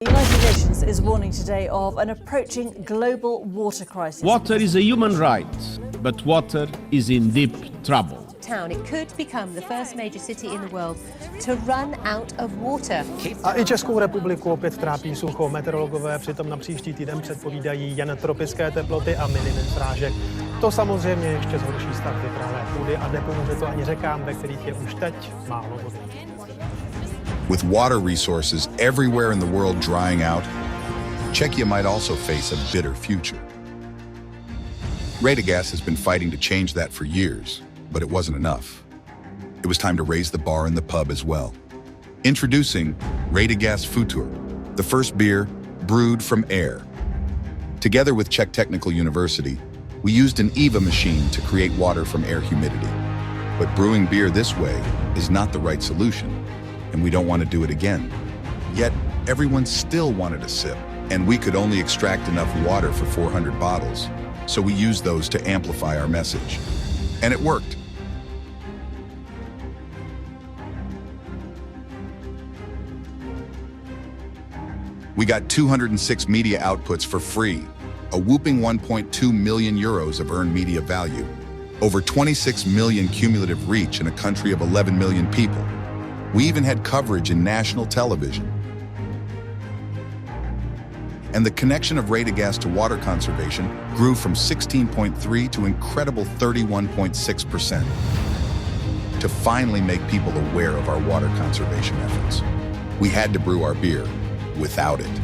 The United Nations is warning today of an approaching global water crisis. Water is a human right, but water is in deep trouble. Town, it could become the first major city in the world to run out of water. A i Českou republiku opět trápí sucho. Meteorologové přitom na příští týden předpovídají jen tropické teploty a minimum srážek. To samozřejmě ještě zhorší stav vypravé půdy a nepomůže to ani řekám, ve kterých je už teď málo vody. With water resources everywhere in the world drying out, Czechia might also face a bitter future. Radegast has been fighting to change that for years, but it wasn't enough. It was time to raise the bar in the pub as well. Introducing Radegast Futur, the first beer brewed from air. Together with Czech Technical University, we used an EVA machine to create water from air humidity. But brewing beer this way is not the right solution, and we don't want to do it again. Yet, everyone still wanted a sip, and we could only extract enough water for 400 bottles, so we used those to amplify our message. And it worked. We got 206 media outputs for free, a whooping 1.2 million euros of earned media value, over 26 million cumulative reach in a country of 11 million people. We even had coverage in national television. And the connection of Radegast to water conservation grew from 16.3 to incredible 31.6%. To finally make people aware of our water conservation efforts, we had to brew our beer without it.